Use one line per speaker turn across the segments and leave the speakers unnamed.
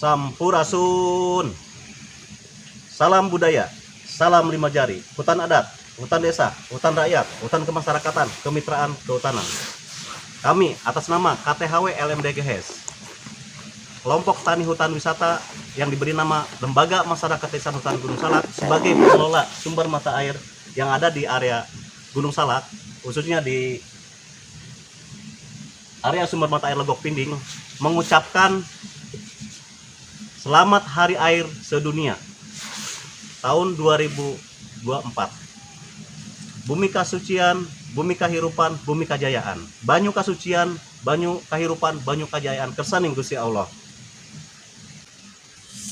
Sampurasun. Salam budaya, salam lima jari, hutan adat, hutan desa, hutan rakyat, hutan kemasyarakatan, kemitraan, kehutanan. Kami atas nama KTHW LMDGHS, kelompok tani hutan wisata yang diberi nama Lembaga Masyarakat Desa Hutan Gunung Salak sebagai pengelola sumber mata air yang ada di area Gunung Salak, khususnya di area sumber mata air Legok Pinding, mengucapkan Selamat Hari Air Sedunia tahun 2024. Bumi kasucian, bumi kahirupan, bumi kajayaan. Banyu kasucian, banyu kahirupan, banyu kajayaan. Kersaning Gusti Allah.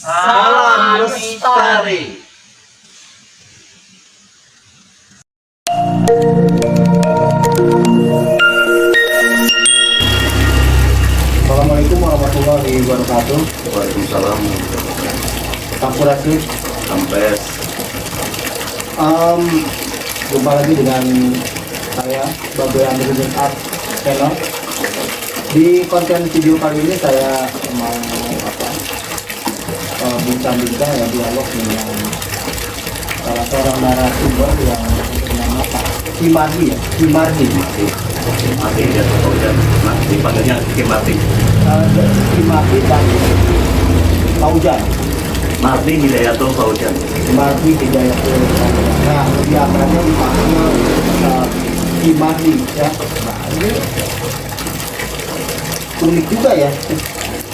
Salam lestari.
Assalamualaikum warahmatullahi wabarakatuh.
Waalaikumsalam.
Sampurasun.
Sampes.
Jumpa lagi dengan saya Babe Andrews Art Channel. Di konten video kali ini saya mau bincang-bincang ya, dialog dengan salah seorang narasumber yang bernama Pak Kimardi ya, Kimardi.
Mati ya, dipanggilnya Kimardi.
Kimardi dan Paujan.
Mardi Hidayatul Faujan.
Kimardi Hidayatul Faujan. Nah, lebih akrabnya dipanggil Kimardi ya. Nah, ini unik juga ya.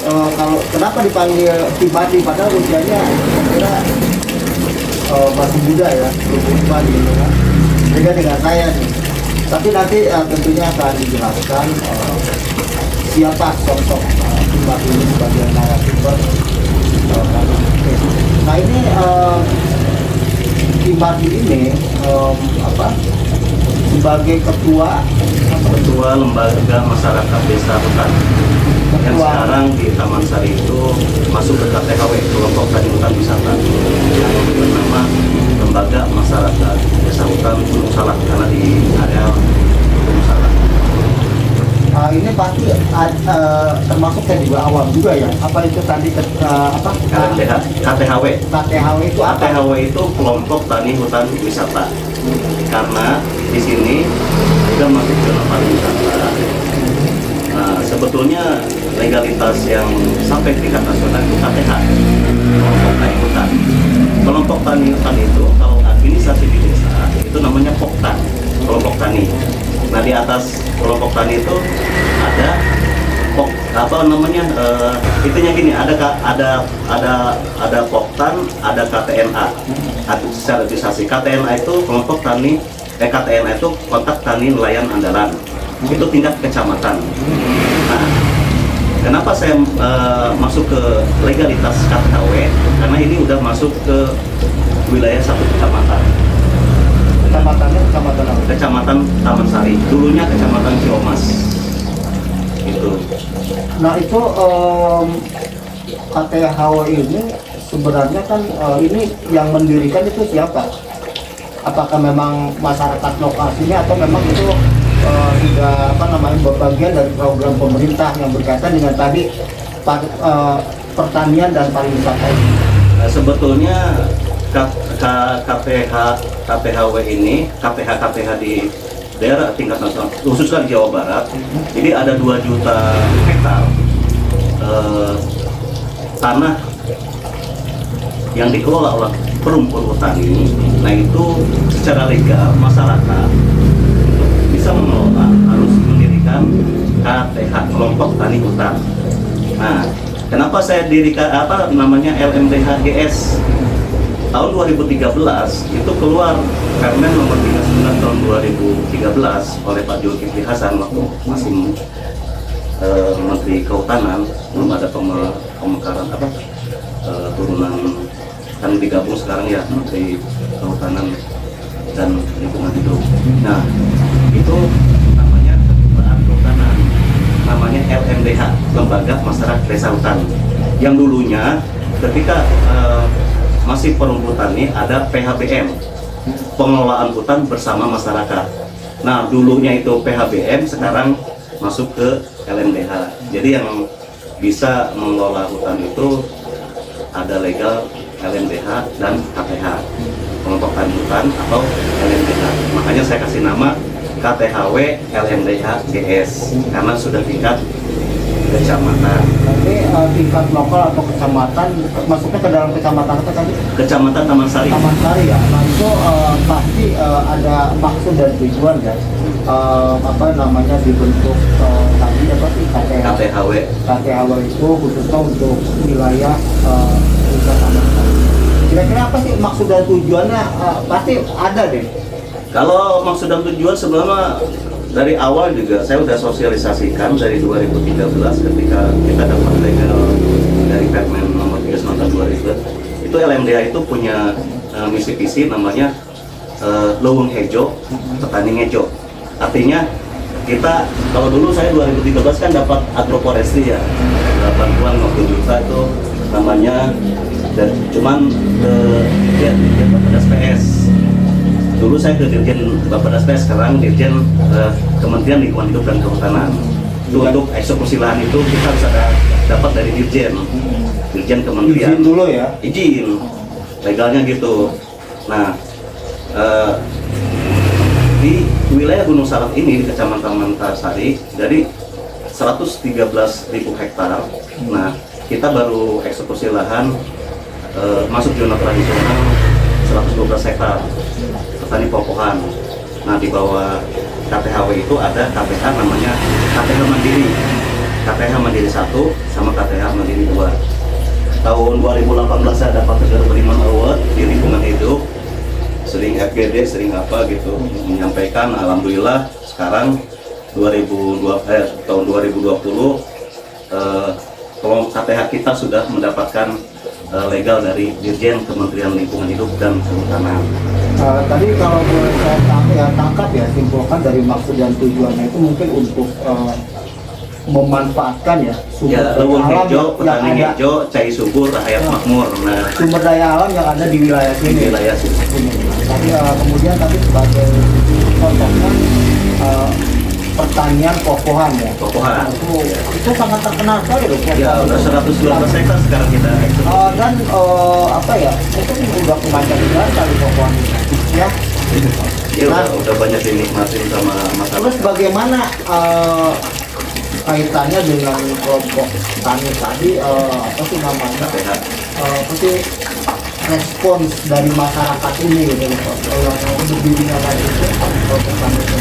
Kalau kenapa dipanggil Kimardi padahal usianya kira masih muda ya, 24 gitu kan. Beda dengan saya nih. Tapi nanti tentunya akan dijelaskan siapa sosok Kimardi ini sebagai narasumber. Nah ini Kimardi ini sebagai ketua
Lembaga Masyarakat Desa Hutan yang sekarang di Taman Sari itu masuk ke KTHW, kelompok tani hutan wisata, yang bernama Lembaga Masyarakat Desa Hutan Gunung Salak, karena di area Gunung Salak.
Ini pasti termasuk saya juga awam juga ya. Apa itu tadi
KTHW.
KTHW itu apa?
KTHW itu kelompok tani hutan wisata. Karena di sini sudah masuk zona pariwisata. Nah, sebetulnya legalitas yang sampai tingkat nasional itu KTH, kelompok tani hutan. Kelompok tani hutan itu kalau administrasi di desa itu namanya Poktan, kelompok tani. Nah, di atas kelompok tani itu ada itunya gini, ada Poktan, ada KTNA. Secara administrasi KTNA itu kelompok tani KTNA itu kontak tani nelayan andalan. Itu tingkat kecamatan. Nah, kenapa saya masuk ke legalitas KTHW? Karena ini udah masuk ke wilayah satu kecamatan.
Kecamatannya kecamatan apa?
Kecamatan Taman Sari. Dulunya Kecamatan Ciomas. Gitu.
Nah itu KTHW ini sebenarnya kan ini yang mendirikan itu siapa? Apakah memang masyarakat lokasinya atau memang itu sudah bagian dari program pemerintah yang berkaitan dengan tadi pertanian dan pariwisata ini?
Sebetulnya KTHW ini KPH di daerah tingkat nasional, khususnya di Jawa Barat. Jadi ada 2 juta hektar tanah yang dikelola oleh perumpun petani. Nah, itu secara legal masyarakat bisa mengelola harus mendirikan KTH, kelompok tani hutan. Nah, kenapa saya dirikan LMDGHS? Tahun 2013 itu keluar Permen nomor 39 tahun 2013 oleh Pak Zulkifli Hasan waktu masih Menteri Kehutanan, belum ada pemekaran turunan, kan digabung sekarang ya Menteri Kehutanan dan Lingkungan Hidup. Nah, itu namanya Keketuaan Kehutanan, namanya LMDH, Lembaga Masyarakat Desa Hutan. Yang dulunya ketika masih perumpun tani ada PHBM, pengelolaan hutan bersama masyarakat. Nah, dulunya itu PHBM, sekarang masuk ke LMDH. Jadi yang bisa mengelola hutan itu ada legal, LMDH, dan KTH, pengelompokan hutan atau LMDH. Makanya saya kasih nama KTHW LMDH GS karena sudah tingkat kecamatan.
Nanti tingkat lokal atau kecamatan, masuknya ke dalam kecamatan apa tadi?
Kecamatan Taman Sari.
Taman Sari ya. Nah itu pasti ada maksud dan tujuan ya. Apa namanya dibentuk tadi apa sih
KTHW.
KTHW itu khususnya untuk wilayah tingkat Taman Sari. Kira-kira apa sih maksud dan tujuannya? Pasti ada deh.
Kalau maksud dan tujuan sebenarnya dari awal juga saya sudah sosialisasikan dari 2013 ketika kita dapat legal dari Permen nomor 39 tahun 2000. Itu LMDH itu punya misi visi namanya Leuweung Hejo, Petani Ngejo. Artinya kita, kalau dulu saya 2013 kan dapat agroforestry ya, bantuan 50 juta itu namanya, dan cuman Dirjen Bappedas PS. Dulu saya ke Dirjen Bappedas PS, sekarang Dirjen Kementerian Lingkungan Hidup dan Kehutanan. Itu untuk eksekusi lahan itu kita bisa dapat dari Dirjen Kementerian.
Izin dulu ya.
Izin, legalnya gitu. Nah, di wilayah Gunung Salak ini di Kecamatan Tarsari dari 113.000 hektar. Nah, kita baru eksekusi lahan masuk zona tradisional 112 hektar petani popohan. Nah, di bawah KTHW itu ada KTH namanya KTH Mandiri. KTH Mandiri 1 sama KTH Mandiri 2. Tahun 2018 saya dapat Negara Beriman Award di lingkungan hidup. Sering FGD, sering apa gitu, menyampaikan. Alhamdulillah sekarang tahun 2020 KTH kita sudah mendapatkan legal dari Dirjen Kementerian Lingkungan Hidup dan Kehutanan.
Tadi kalau boleh saya tangkap ya, simpulkan dari maksud dan tujuannya itu mungkin untuk memanfaatkan ya sumber daya
Leuweung
alam
Hejo,
yang
Petani
ada,
Ngejo, Cai Subur, Rakyat Makmur. Nah,
sumber daya alam yang ada di wilayah
di
sini.
wilayah sini.
Tapi kemudian tadi sebagai contohnya pertanian popohan ya.
Popohan.
Itu sangat terkenal sekali loh.
Ya, udah 112 hektar sekarang kita eksekusi.
Dan apa ya, itu udah kebanyakan juga kali popohan ya.
Ya, udah banyak dinikmatin sama masyarakat.
Terus bagaimana kaitannya dengan kelompok tani tadi, apa sih namanya?
KTH.
Apa sih respons dari masyarakat ini gitu, yang berdirinya tadi itu kelompok tani itu.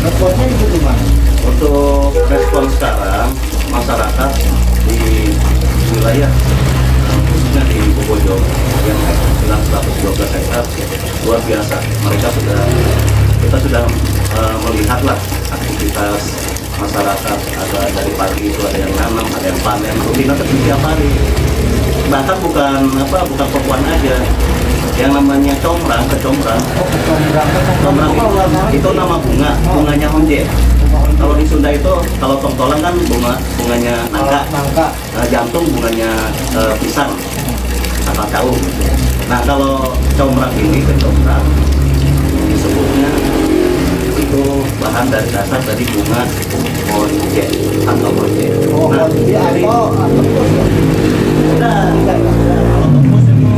Responnya itu gimana?
Untuk respon sekarang masyarakat di wilayah khususnya di Bobojo yang sudah 112 hektar luar biasa. Kita sudah melihatlah aktivitas masyarakat, ada dari pagi itu ada yang nanam, ada yang panen, rutinitas setiap hari. Bahkan bukan popohan aja, yang namanya combrang, kecombrang itu nama bunganya honje. Kalau di Sunda itu, kalau tongtolang kan bunganya nangka. Jantung bunganya pisang atau cau. Nah, kalau combrang ini kecombrang disebutnya itu bahan dari dasar dari bunga honje atau honje. Nah, jadi kalau tembus itu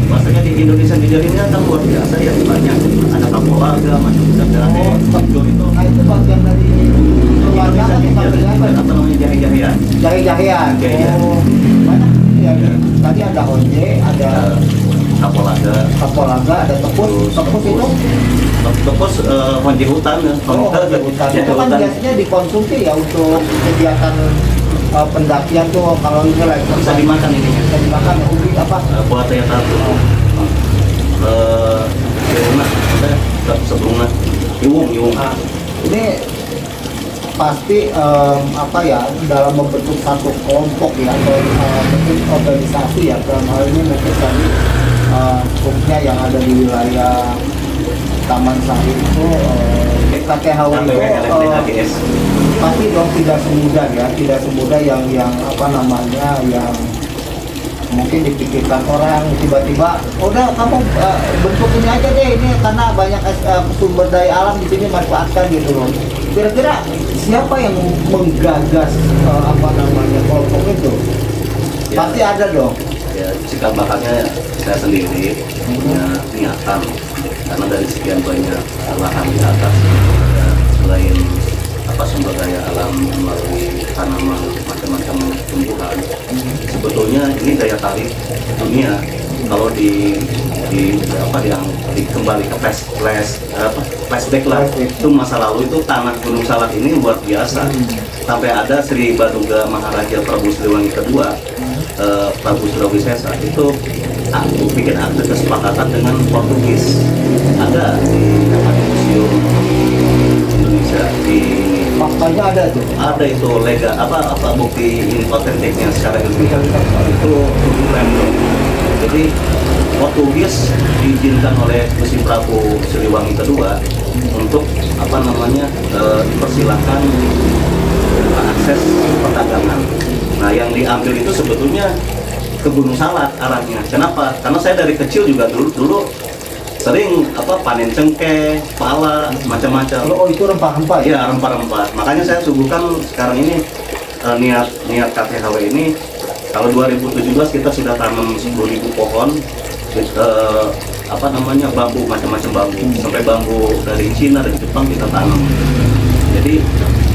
bahasanya di Indonesia dijadinya kan luar biasa ya, banyak ada kapulaga, macam-macam dan tembus itu.
Nah itu bagian dari keluarga kan
Apa namanya jahe-jahean.
Jahe-jahean.
Jahe-jahean.
Banyak ya. Tadi ada honje, ada kapolaga, ada tepus. Tepus itu
Tepus honje hutan ya.
honje hutan. Itu kan biasanya dikonsumsi ya untuk kegiatan pendakian tuh. Kalau ini lagi
Bisa dimakan ini.
bisa dimakan ubi apa?
Buat saya tahu. Sebelumnya iwung.
Nah, ini pasti apa ya, dalam membentuk satu kelompok ya, atau mungkin organisasi ya, dalam hal ini mungkin tadi khususnya yang ada di wilayah Taman Sari itu KTHW itu pasti dong tidak semudah yang apa namanya, yang mungkin dipikirkan orang tiba-tiba udah kamu bentuk ini aja deh, ini karena banyak sumber daya alam di sini, manfaatkan gitu loh. Kira-kira siapa yang menggagas apa namanya kelompok itu?
Ya.
Pasti ada dong.
Ya, cikal bakalnya saya sendiri punya niatan karena dari sekian banyak lahan di atas ya, selain sumber daya alam melalui tanaman macam-macam tumbuhan, sebetulnya ini daya tarik dunia. Kalau kembali ke flashback lah, itu masa lalu itu tanah Gunung Salak ini luar biasa. Sampai ada Sri Baduga Maharaja Prabu Siliwangi kedua, Prabu Surawisesa itu bikin akte kesepakatan dengan Portugis. Ada di Museum Indonesia di
faktanya ada tuh.
Ada itu lega bukti otentiknya secara ilmiah itu random. Jadi Portugis diizinkan oleh Gusti Prabu Siliwangi kedua untuk dipersilahkan akses perdagangan. Nah, yang diambil itu sebetulnya ke Gunung Salak arahnya. Kenapa? Karena saya dari kecil juga dulu sering panen cengkeh, pala, macam-macam.
Oh, itu rempah-rempah ya?
Iya, rempah-rempah. Makanya saya suguhkan sekarang ini niat KTHW ini kalau 2017 kita sudah tanam 10.000 pohon, bambu, macam-macam bambu, sampai bambu dari Cina dan Jepang kita tanam. Jadi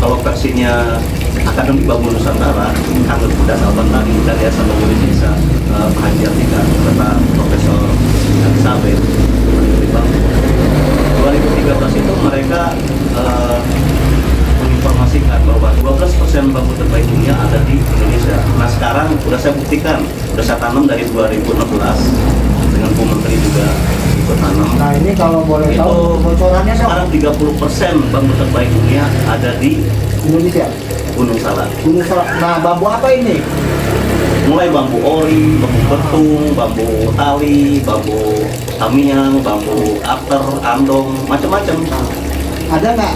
kalau versinya Akademi Bambu Nusantara, Kang Das Albantari dari Yayasan Bambu Indonesia, Pak Haji Artika serta Profesor Elizabeth dari Bambu, 2013 itu mereka menginformasikan bahwa 12% bambu terbaik dunia ada di Indonesia. Nah, sekarang sudah saya buktikan, sudah saya tanam dari 2016 dengan Bu Menteri juga ikut tanam.
Nah, ini kalau boleh
itu
tahu bocorannya dong.
sekarang 30% bambu terbaik dunia ada di
Indonesia.
Gunung Salak.
Gunung Salak. Nah, bambu apa ini?
Mulai bambu ori, bambu betung, bambu tali, bambu tamiang, bambu ater, andong, macam-macam.
Ada nggak?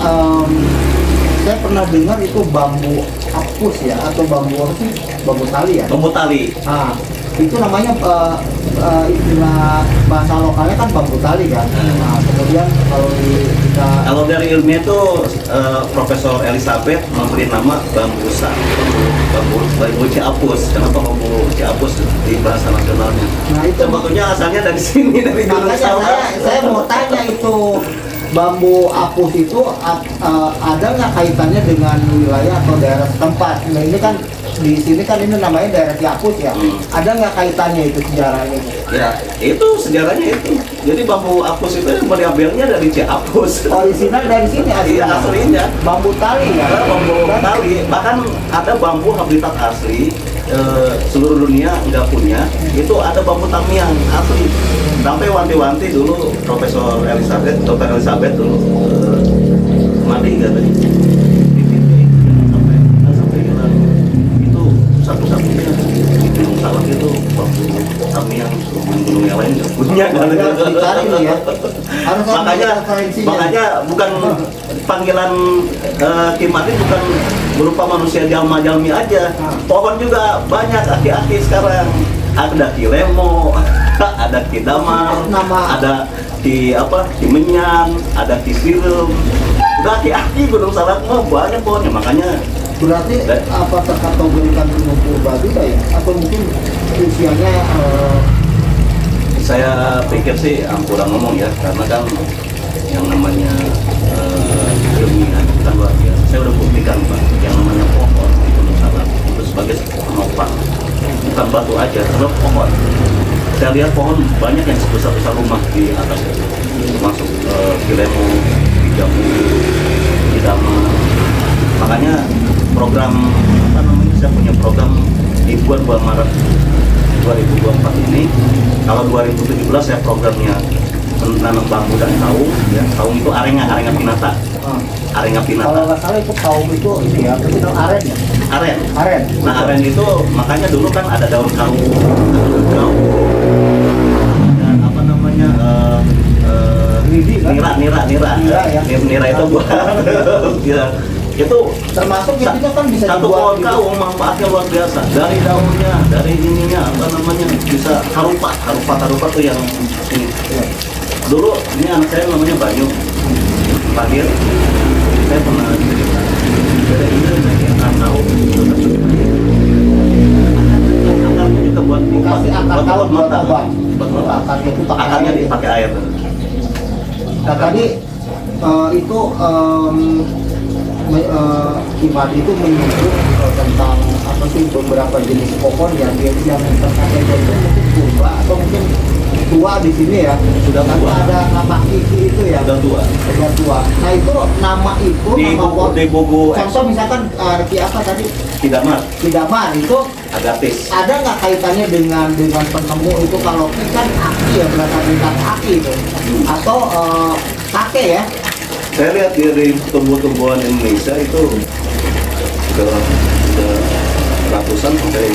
Saya pernah dengar itu bambu apus ya, atau bambu apa sih? Bambu tali ya?
Bambu tali.
Nah, itu namanya istilah bahasa lokalnya kan bambu tali kan. Nah, kemudian
Kalau dari ilmiah itu Profesor Elizabeth memberi nama bambusa, bambu ciapus. Kenapa bambu ciapus di bahasa nasionalnya?
Nah, itu
sebetulnya asalnya dari sini, dari Gunung
makanya
Salak.
saya mau tanya itu bambu apus itu ada nggak kaitannya dengan wilayah atau daerah setempat? Nah, ini kan di sini kan ini namanya daerah Ciapus ya. Ada nggak kaitannya itu sejarahnya?
Ya, itu sejarahnya itu. Jadi bambu apus itu diambilnya dari Ciapus.
Original dari sini aslinya.
Iya, aslinya.
Bambu tali ya.
Ada bambu tali, bahkan ada bambu habitat asli seluruh dunia nggak punya. Itu ada bambu tamiang asli. Sampai wanti-wanti dulu Profesor Elizabeth, Dr. Elizabeth dulu mati nggak tadi? Sampai hilang. Itu satu-satunya di Gunung Salak itu bambu tamiang. Gunung yang lain nggak punya.
Harus dicari nih ya. Harus
Makanya bukan panggilan Kim Adi bukan berupa manusia jalma-jalmi aja. Pohon juga banyak aki-aki sekarang. Ada Ki Lemo, ada Ki Damar, ada Ki Menyan, ada Ki Sirem. Udah aki-aki Gunung Salak mah banyak pohonnya. Makanya
berarti apa terkategorikan gunung purba juga ya? Atau mungkin usianya
saya pikir sih kurang ngomong ya, karena kan yang namanya ilmiah kan luar biasa. Saya udah buktikan Pak, yang namanya pohon di Gunung Salak itu sebagai penopang, bukan batu aja, tapi pohon. Saya lihat pohon banyak yang sebesar-besar rumah di atas, termasuk Kilemo, di Jambu, di Dama. Makanya program saya punya program di bulan Maret 2024 ini. Kalau 2017 saya programnya menanam bambu dan kaung ya. Kaung itu arenga pinata. Arenga pinata.
kalau nggak salah itu kaum itu ini ya, itu aren ya? Aren.
Nah, aren itu makanya dulu kan ada daun kaung, ada daun kaung, ada
Lidi kan?
nira
ya.
Nira itu buat ya. Itu
Termasuk itu kan bisa
satu pohon
dibuat
kaung manfaatnya luar biasa, dari daunnya, dari ininya bisa harupat tuh yang ini. Dulu ini anak saya namanya Banyu, lahir saya pernah cerita dari ini saya tahu akarnya juga buat
kasih akar tahun buat obat.
Buat obat.
Akarnya itu pakai
Akarnya
air.
dipakai air.
Nah tadi itu Imad itu menyebut tentang apa sih beberapa jenis pohon yang terpakai itu mungkin purba atau mungkin tua di sini ya.
Sudah
Karena
tua.
ada nama kiki itu ya.
Sudah tua.
Sudah tua. Nah itu nama itu
Di
nama
buku, di buku
contoh misalkan apa tadi
Kidamar,
Kidamar itu
Agatis.
ada nggak kaitannya dengan penemu itu? Kalau ki kan aki ya, berasal dari aki itu atau kakek ya.
Saya lihat dari tumbuh-tumbuhan Indonesia itu sudah ratusan sampai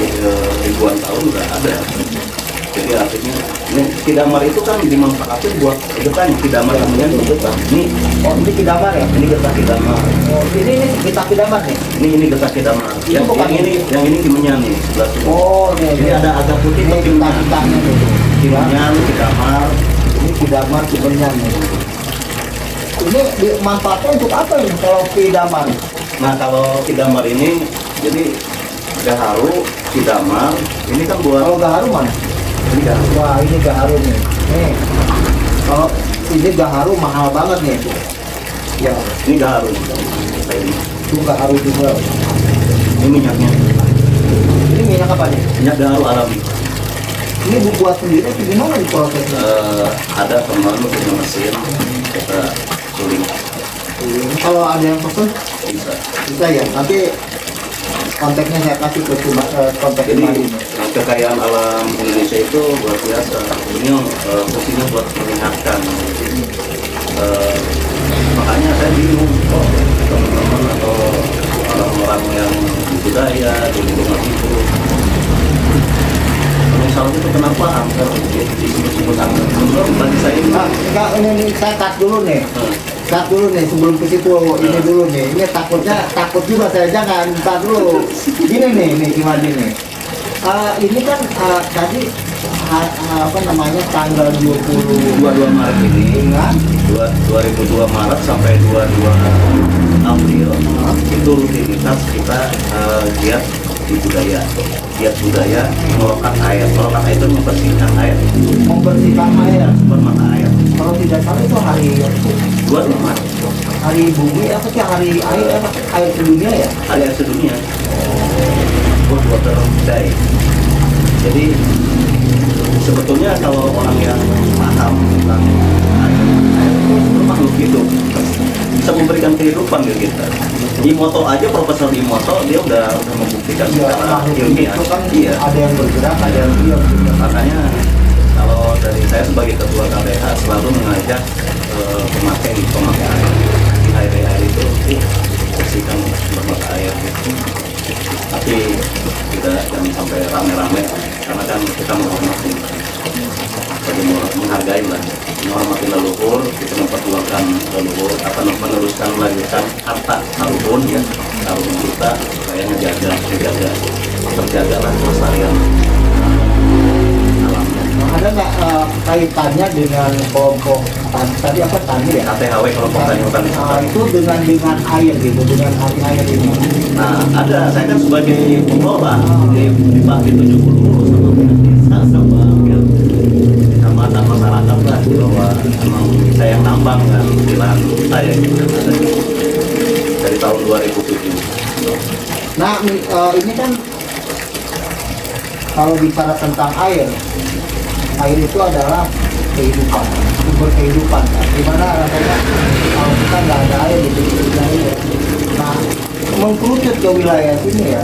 ribuan tahun udah ada. Jadi artinya ini Kidamar itu kan dimanfaatkan buat getah. Kidamar namanya untuk getah.
Oh ini Kidamar ya.
Ini getah Kidamar.
Oh ini kita Kidamar nih.
Ini getah Kidamar.
Itu
Yang
bukan
yang ini kimenyan nih sebelah sini.
Oh
Jadi ada agak putih
ini
itu
kita
kimenyan.
kitanya nih.
Kimenyan, Kidamar.
Ini Kidamar Kimenyan nih. Ini manfaatnya untuk apa nih kalau Kidamar?
Nah kalau Kidamar ini jadi gaharu, Kidamar ini kan buat
Kalau gaharu mana?
ini gaharu.
Wah ini gaharu nih. Nih kalau ini gaharu mahal banget nih. Ya
Ini gaharu. Kayak ini.
itu gaharu juga.
Ini minyaknya.
Ini minyak apa nih?
Minyak gaharu alami.
Ini buat sendiri atau gimana nih prosesnya?
Ada teman punya mesin kita suling
Kalau ada yang pesen
bisa.
bisa ya. Nanti kontaknya saya kasih ke kontak
Jadi
kembali.
kekayaan alam Indonesia itu luar biasa. Ini fungsinya buat menyehatkan. Makanya saya bingung kok teman-teman atau orang-orang yang di budaya di lingkungan itu misalnya itu kenapa angker disebut-sebut angker menurut bagi saya ini
Enggak, ini saya cut dulu nih.
eh,
Cut dulu nih sebelum ke situ ini dulu nih. Ini takut juga saya jangan cut dulu. Gini nih gimana nih? Ini kan tadi apa namanya tanggal
22 Maret ini
dengan
2002 Maret sampai 22 April itu rutinitas kita giat di budaya melokat air itu membersihkan air
membersihkan air.
sumber mata air
Kalau tidak salah itu hari
22 Maret
bumi apa sih hari air sedunia ya?
hari air sedunia World Water Day. Jadi sebetulnya kalau orang yang paham tentang air itu makhluk hidup bisa memberikan kehidupan ke kita. Imoto aja, Profesor Imoto dia udah membuktikan
Ya,
secara
makhluk
ilmiah.
itu kan
Iya.
ada yang bergerak, ada yang diam.
Makanya kalau dari saya sebagai ketua KBH selalu mengajak pemakai air di air itu bersihkan sumber mata air. Tapi tidak jangan sampai rame-rame karena kan kita menghormati, jadi menghargai lah, menghormati leluhur, kita memperjuangkan leluhur, akan melanjutkan harta karun ya, karun kita supaya terjagalah kelestarian alam.
Ada nggak kaitannya dengan kelompok tadi apa tadi ya?
KTHW kelompok tani hutan wisata.
Itu dengan air gitu, dengan air ini.
Nah, ada saya kan sebagai pengelola di Bakti 70 sama pihak desa sama pihak kecamatan masyarakat lah bahwa emang saya yang nambang kan di lahan saya gitu kan ada dari tahun 2007.
Nah, ini kan kalau bicara tentang air itu adalah kehidupan, sumber kehidupan. Kan? Dimana rasanya kalau kita nggak ada air gitu, tidak air. Nah, mengkerucut ke wilayah sini ya,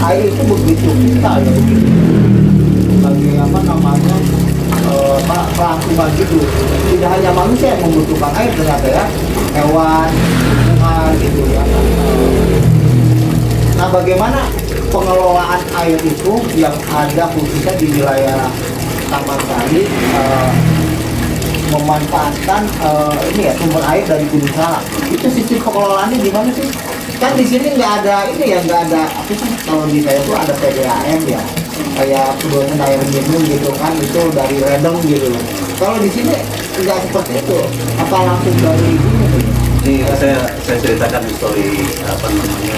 air itu begitu vital ya, begitu bagi apa namanya kelangsungan gitu. Tidak hanya manusia yang membutuhkan air ternyata ya, hewan, tumbuhan gitu ya. Nah, bagaimana pengelolaan air itu yang ada khususnya di wilayah Taman Sari memanfaatkan ini ya sumber air dari Gunung Salak. Itu sistem pengelolaannya gimana sih? Kan di sini nggak ada ini ya, nggak ada apa sih, kalau di saya tuh ada PDAM ya, kayak pedoman air minum gitu kan, itu dari ledeng gitu. Kalau di sini nggak seperti itu, apa langsung dari ini?
Ini saya ceritakan histori apa namanya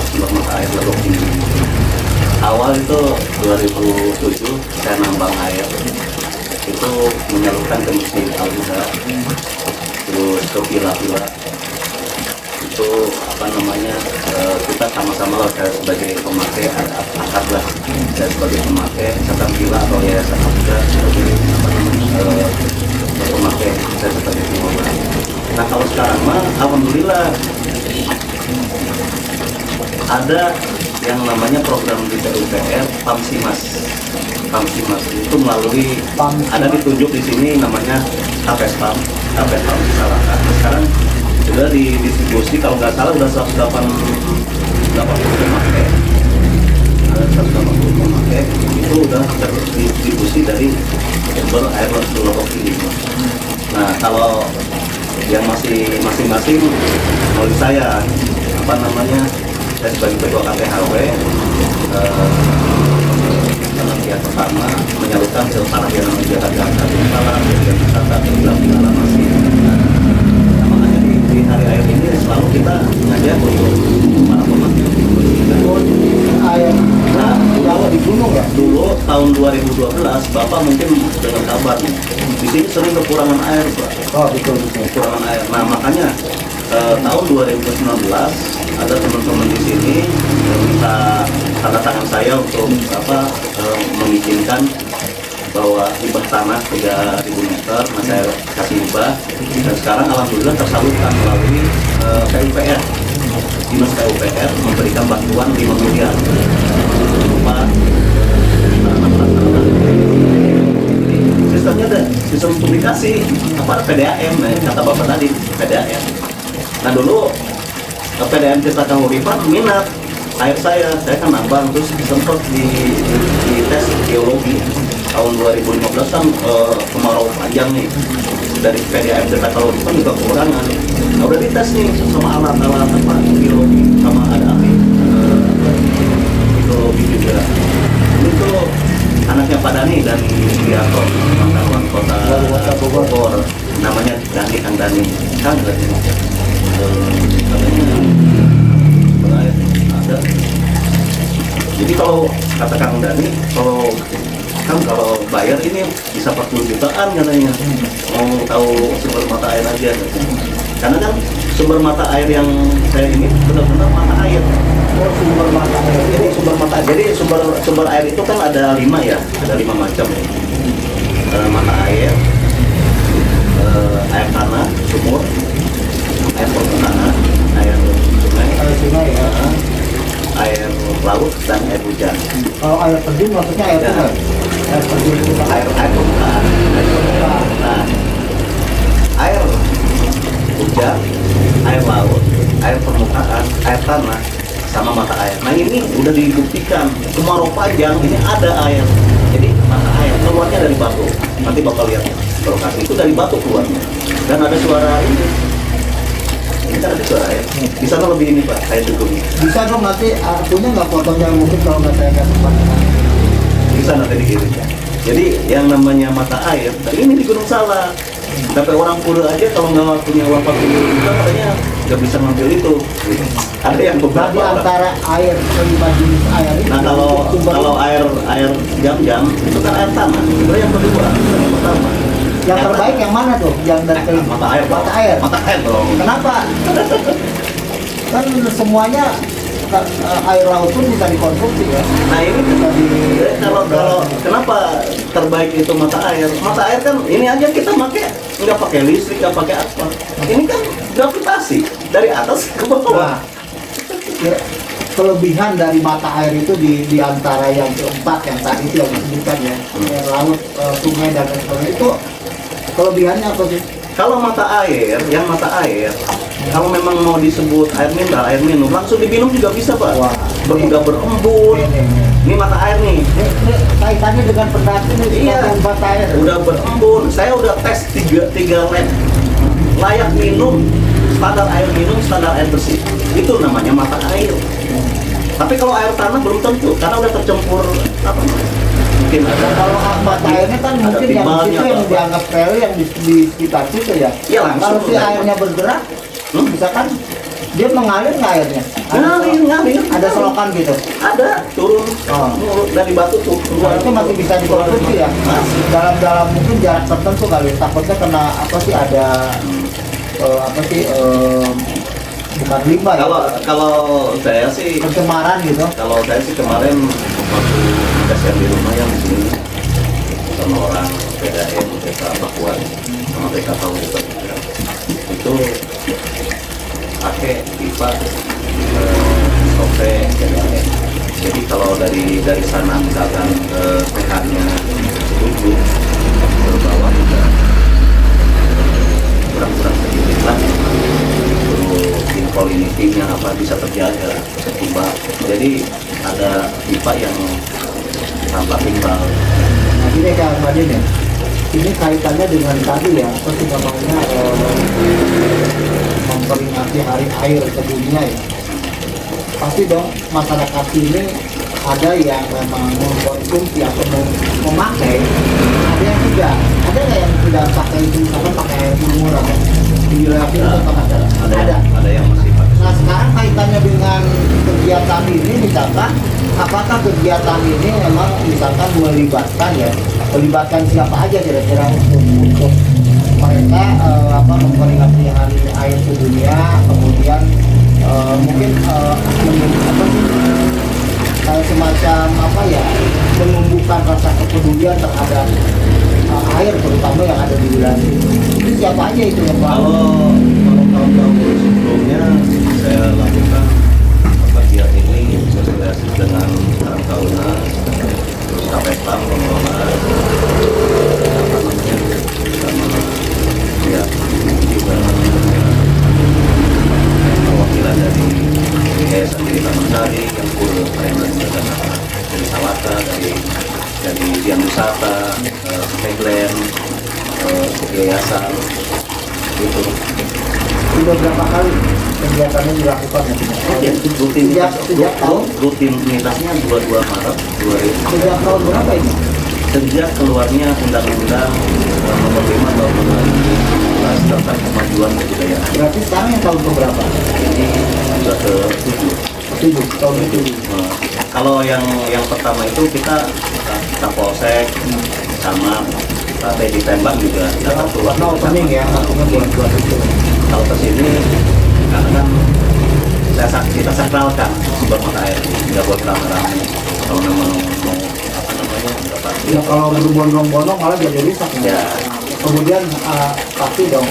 sumber mata air Ledok ini. awal itu 2007 saya nambang air, itu menyalurkan ke mesin Alhuda, terus ke villa-villa. Itu apa namanya, kita sama-sama lah, saya sebagai pemakai, ada akad lah, saya sebagai pemakai serta villa atau yayasan Alhuda sebagai apa namanya, pemakai, saya sebagai pengelola. Nah kalau sekarang mah alhamdulillah ada yang namanya program di PUPR PAMSIMAS. PAMSIMAS itu melalui ada ditunjuk di sini namanya KPSPAM Salaka. Sekarang sudah didistribusi, kalau nggak salah udah 180 pemakai. Ada 180 pemakai itu udah terdistribusi dari sumber air Lombok ini. Nah kalau yang masih masing-masing oleh saya apa namanya, saya sebagai ketua KPHW yang pertama menyalurkan ke para yang menjaga Jakarta Utara, kemudian wisata ke villa-villa masih. Nah, makanya di hari air ini selalu kita ngajak untuk para pemakai
Air
Nah,
kalau di gunung ya.
dulu tahun 2012 Bapak mungkin dengar kabar nih, di sini sering kekurangan air, Pak.
Oh betul betul.
Kekurangan air. Nah makanya tahun 2019 ada teman-teman di sini yang minta tanda tangan saya untuk mengizinkan bahwa hibah tanah 3.000 meter. Nah saya kasih hibah dan sekarang alhamdulillah tersalurkan melalui PUPR. Dinas PUPR memberikan bantuan 5 miliar berupa sistemnya ada sistem publikasi apa PDAM, nah, kata Bapak tadi PDAM. Nah dulu PDAM kita Kang Uripan minat air saya kan nambang, terus sempat di tes geologi tahun 2015 kan kemarau panjang nih, dari PDAM kita Kang Uripan juga kekurangan. Nah, udah dites nih sama alat-alat apa geologi, sama ada ahli geologi juga. Ini tuh anaknya Pak Dani dan Diakon, Mantan Kota Bogor, namanya Dani, Kang Dani. Kang Dani, katanya ada. Jadi kalau kata Kang Dani, kalau bayar ini bisa 40 jutaan katanya. Mau tahu sumber mata air aja katanya. Karena kan sumber mata air yang saya ini benar-benar mata air.
Oh sumber mata air.
Jadi sumber mata, jadi sumber air itu kan ada 5 ya, ada 5 macam ya. Mata air, air tanah, sumur, air permukaan, air sungai,
Air sungai ya.
air laut dan air hujan.
Kalau air terjun maksudnya air
Ya.
sungai. Air terjun itu
Air permukaan, air permukaan. Nah, air hujan, air laut, air permukaan, air tanah, sama mata air. Nah ini udah dibuktikan kemarau panjang ini ada air. Jadi mata air keluarnya dari batu. Nanti bakal lihat lokasi itu dari batu keluarnya. Dan ada suara ini. Ini kan ada suara air. Di sana lebih ini Pak, air dukung.
bisa dong nanti punya nggak fotonya mungkin kalau nggak saya nggak sempat.
Di sana tadi kiri. Jadi yang namanya mata air, ini di Gunung Salak. Sampai orang pura aja kalau nggak punya uang 40 juta katanya nggak bisa ngambil itu. Gitu. Ada yang
Nah,
beberapa
di
orang.
antara air kelima jenis air itu
Nah
sumber-
kalau air jam-jam itu kan air tanah. Itu yang kedua, yang pertama.
yang
Air
terbaik
tanah.
yang mana tuh? Yang dari kelima?
Mata air.
Mata air.
Mata air dong.
Kenapa? Kan semuanya air laut pun bisa dikonsumsi ya.
Nah ini
Bisa di
kalau kenapa terbaik itu mata air? Mata air kan ini aja kita pakai nggak pakai listrik, nggak pakai apa. Ini kan gravitasi dari atas ke
Nah,
bawah.
ya, kelebihan dari mata air itu di antara yang keempat yang tadi itu yang disebutkan ya, air laut, sungai dan lain sebagainya itu kelebihannya apa sih?
Kalau mata air, yang mata air, kalau memang mau disebut air mineral, air minum, langsung diminum juga bisa Pak.
Wah.
Udah berembun. Ini mata air nih.
Ini kaitannya dengan pendaki nih,
Iya.
dengan mata air.
Udah berembun. Saya udah tes tiga lab. Layak minum, standar air minum, standar air bersih. Itu namanya mata air. Tapi kalau air tanah belum tentu, karena udah tercampur apa namanya? Mungkin ada.
Nah, kalau mata airnya kan
ada
mungkin yang di
timbalnya
situ
atau
yang
apa.
dianggap steril yang di sekitar situ ya.
Iya, langsung.
Kalau si airnya bergerak,
Hmm?
misalkan Dia mengalir nggak airnya?
Ngalir.
Ada selokan gitu.
Ada turun dari batu tuh
Nah,
keluar.
itu masih bisa dikonsumsi ya. Dalam mungkin jarak tertentu kali. Takutnya kena apa sih ada apa sih bukan limbah ya.
Kalau saya sih
Pencemaran gitu.
Kalau saya sih kemarin waktu kasihan di rumah yang di sini sama orang PDM mereka Pakuan sama mereka tahu juga itu pakai pipa sampai PDM. Jadi kalau dari sana misalkan pH-nya 7 ke bawah juga kurang-kurang sedikit lah. Terus infolinitinya apa bisa terjaga setimbang. Jadi ada pipa yang tanpa timbal.
Nah, ini Kak Madin ya. Ini kaitannya dengan tadi ya, apa sih namanya memperingati hari air sedunia ya. Pasti dong masyarakat ini ada yang memang mengkonsumsi atau memakai, ada yang tidak. Ada nggak yang tidak pakai itu, misalkan pakai air sumur atau di wilayah itu atau
Ada yang masih pakai.
Nah sekarang kaitannya dengan kegiatan ini misalkan apakah kegiatan ini memang misalkan melibatkan siapa aja kira-kira untuk mereka memperingati hari air sedunia, kemudian mungkin apa sih kayak semacam apa ya menumbuhkan rasa kepedulian terhadap air terutama yang ada di wilayah itu siapa aja itu yang
Kalau tahun-tahun sebelumnya saya lakukan bagian ini sosialisasi dengan Karang Taruna, terus Kapetlam, pengelola apa namanya sama ya juga perwakilan dari Yayasan Diri Taman Sari yang full trainer dan dari Sawata, dari Dian Wisata, Meglen, yayasan itu.
sudah berapa kali kegiatannya dilakukan ya?
Rutinitasnya 22 Maret 2000.
Sejak tahun berapa ini?
Sejak keluarnya Undang-Undang Nomor 5 Tahun 2011 tentang kemajuan kebudayaan.
Berarti sekarang yang tahun keberapa?
Ini sudah ke-7.
7 tahun itu.
Kalau yang pertama itu kita polsek sama sampai ditembak juga datang keluar.
Nah, opening ya, maksudnya buat itu.
Kalau ke sini karena kan kita sakralkan sumber mata air, nggak buat rame-rame. Kalau memang mau apa namanya nggak pasti.
Ya kalau berbondong-bondong malah jadi rusak ya.
Ya.
Nah, kemudian pasti dong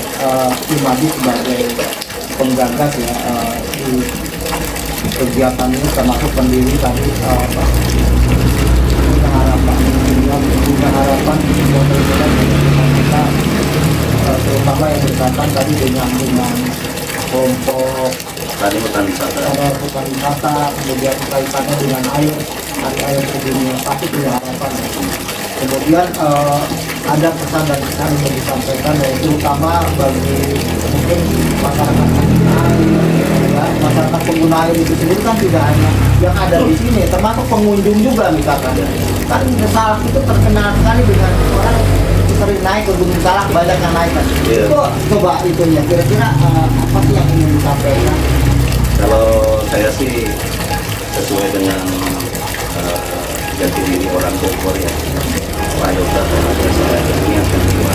Imadi sebagai penggagas ya di kegiatan ini termasuk pendiri tadi punya harapan kita terutama yang berkaitan tadi dengan kelompok
Tadi hutan wisata.
ada hutan wisata, kemudian kaitannya dengan air, hari air sedunia, pasti punya harapan. Kemudian ada pesan dan pesan yang disampaikan yaitu terutama bagi mungkin masyarakat pengguna air, ya, masyarakat pengguna air itu sendiri kan tidak hanya yang ada di sini, termasuk pengunjung juga misalkan. Kan Salak itu terkenal sekali dengan orang sering naik ke Gunung Salak, banyak yang naik kan.
Iya.
Itu coba itunya kira-kira apa sih yang ingin disampaikan?
Kalau saya sih sesuai dengan jati diri orang Bogor ya. Pak Dokter ada saya ini yang kedua.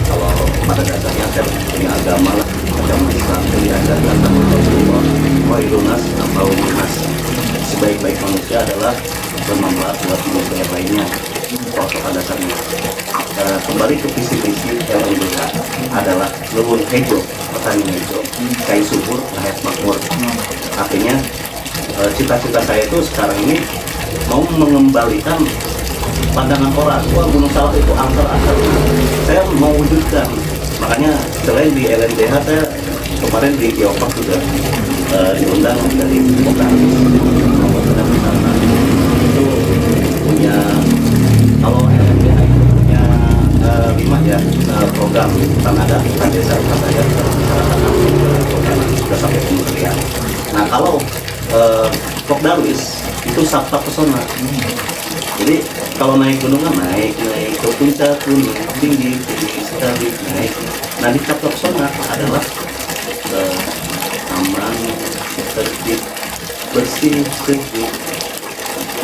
Kalau pada dasarnya saya punya agama lah, agama Islam jadi ajaran Rasulullah Wailunas atau Nas sebaik-baik manusia adalah bermanfaat buat manusia yang lainnya. Kalau pada dasarnya kembali ke visi-visi LMDH adalah lewun hijau, petani hijau, kayu subur, rakyat makmur. Artinya cita-cita saya itu sekarang ini mau mengembalikan pandangan orang, wah Gunung Salak itu angker-angker. Saya mau wujudkan, makanya selain di LMDH saya kemarin di Geopark juga diundang dari Bogor itu punya, kalau LMDH itu punya 5 ya program hutan adat, hutan desa, hutan adat, sudah sampai kementerian. Nah kalau Pok Darwis itu Sabta Pesona. Jadi kalau naik gunung kan naik ke puncak gunung tinggi sekali naik. Nah di Cap Sona adalah aman, tertib, bersih, sejuk,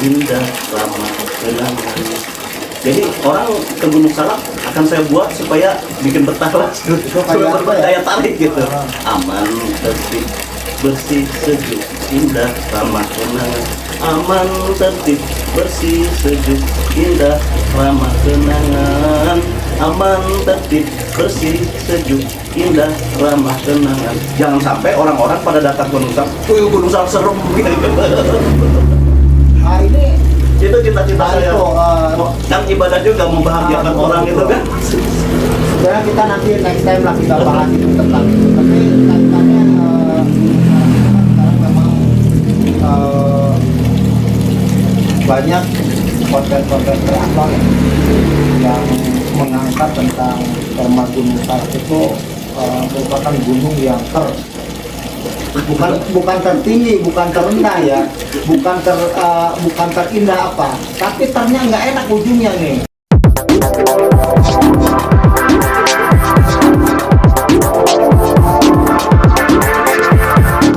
indah, ramah, kenangan. Jadi orang ke Gunung Salak akan saya buat supaya bikin betah lah, supaya berdaya tarik gitu. Aman, tertib, bersih, sejuk, indah, ramah, kenangan. Aman, tertib, bersih, sejuk, indah, ramah, kenangan. Aman, tertib, bersih, sejuk, indah, ramah, kenangan. Jangan sampai orang-orang pada datang ke Gunung Salak, Gunung Salak serem gitu.
Nah ini
Itu cita-cita
Nah,
saya.
itu,
Kan ibadah juga membahagiakan orang itu kan.
sebenarnya kita nanti next time lah kita bahas itu tentang itu. Tapi kaitannya sekarang memang banyak konten-konten kreator yang mengangkat tentang tema Gunung Salak itu merupakan gunung yang bukan tertinggi, bukan terendah ya, bukan terindah apa, tapi ternyata nggak enak ujungnya nih.